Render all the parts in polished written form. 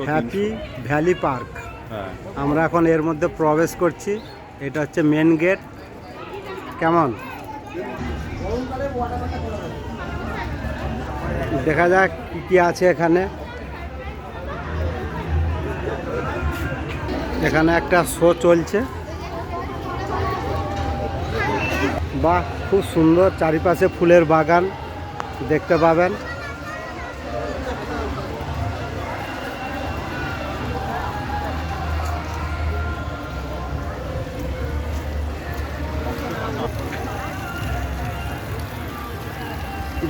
Happy valley park. হ্যাঁ, আমরা এখন এর মধ্যে প্রবেশ করছি। এটা হচ্ছে মেন গেট। কেমন দেখা যাক কি কি আছে এখানে। এখানে একটা শো চলছে। বাহ, খুব সুন্দর, চারিপাশে ফুলের বাগান দেখতে পাবেন।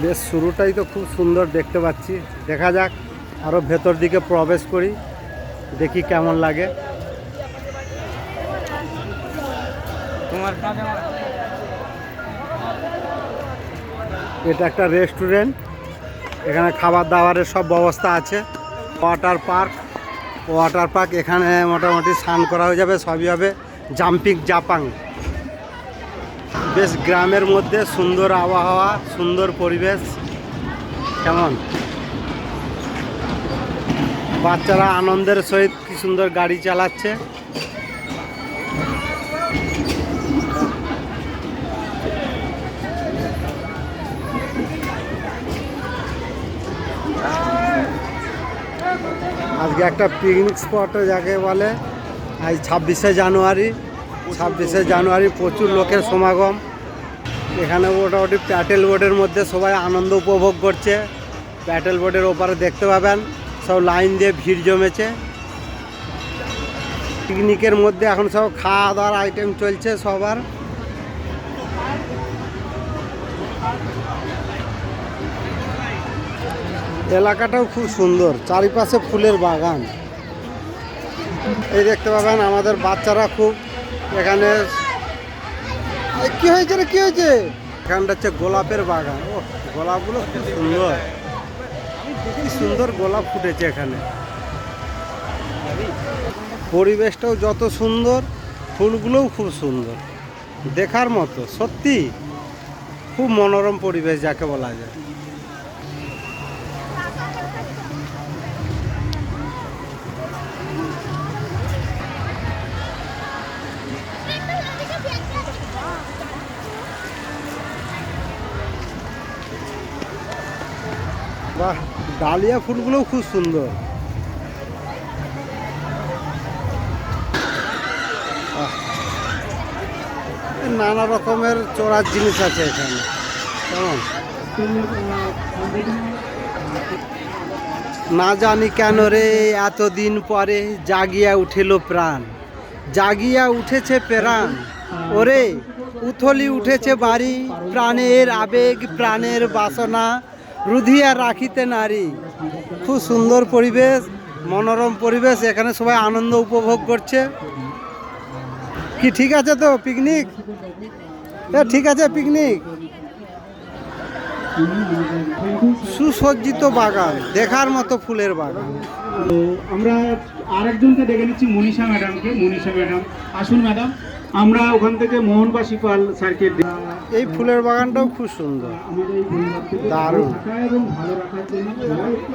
বেশ শুরুটাই তো খুব সুন্দর দেখতে পাচ্ছি। দেখা যাক, আরও ভেতর দিকে প্রবেশ করি, দেখি কেমন লাগে। এটা একটা রেস্টুরেন্ট, এখানে খাবার দাবারের সব ব্যবস্থা আছে। ওয়াটার পার্ক, এখানে মোটামুটি স্নান করা হয়ে যাবে, সবই হবে জাম্পিং জাপাং। বেশ গ্রামের মধ্যে সুন্দর আবহাওয়া, সুন্দর পরিবেশ। কেমন বাচ্চারা আনন্দের সহিত কি সুন্দর গাড়ি চালাচ্ছে। আজকে একটা পিকনিক স্পট যাকে বলে, আজ 26শে জানুয়ারি প্রচুর লোকের সমাগম। এখানে মোটামুটি প্যাটেল বোর্ডের মধ্যে সবাই আনন্দ উপভোগ করছে। প্যাটেল বোর্ডের ওপারে দেখতে পাবেন সব লাইন দিয়ে ভিড় জমেছে। পিকনিকের মধ্যে এখন সব খাওয়া দাওয়ার আইটেম চলছে সবার। এলাকাটাও খুব সুন্দর, চারিপাশে ফুলের বাগান। এই দেখতে পাবেন আমাদের বাচ্চারা খুব এখানে। কি হয়েছে রে, কি হয়েছে? এখানটা হচ্ছে গোলাপের বাগান। ও, গোলাপগুলো খুব সুন্দর, কি সুন্দর গোলাপ ফুটেছে এখানে। পরিবেশটাও যত সুন্দর, ফুলগুলোও খুব সুন্দর, দেখার মতো। সত্যি খুব মনোরম পরিবেশ যাকে বলা যায়। বাহ, ডালিয়া ফুলগুলোও খুব সুন্দর। নানা রকমের চড়ার জিনিস আছে এখানে। কেমন না জানি কেন রে এতদিন পরে জাগিয়া উঠিল প্রাণ, জাগিয়া উঠেছে প্রাণ। ওরে উথলি উঠেছে বাড়ি, প্রাণের আবেগ প্রাণের বাসনা রুধিয়া রাখিতে নারী। খুব সুন্দর পরিবেশ, মনোরম পরিবেশ। এখানে সবাই আনন্দ উপভোগ করছে। কি ঠিক আছে তো পিকনিক? ঠিক আছে পিকনিক। সুসজ্জিত বাগান, দেখার মতো ফুলের বাগান। তো আমরা আরেকজনকে ডেকে নিচ্ছি, মনীষা ম্যাডামকে। মনীষা ম্যাডাম আসুন ম্যাডাম। আমরা ওখান থেকে মোহনবাসী পাল স্যারকে। এই ফুলের বাগানটাও খুব সুন্দর, দারুণ। এবং ভালো রাখার জন্য সবাই একটু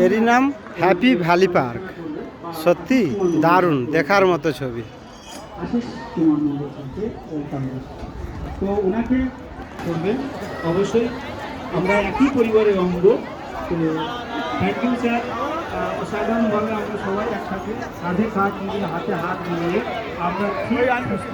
এরই নাম হ্যাপি ভ্যালি পার্ক। সত্যি দারুণ, দেখার মতো ছবি। তো ওনাকে করবেন অবশ্যই, আমরা একই পরিবারের অঙ্গ। তো থ্যাংক ইউ স্যার। অসাধারণভাবে আমরা সবাই একসাথে কাঁধে কাঁধ মিলিয়ে, হাতে হাত মিলিয়ে আমরা ঠিক সুস্থ।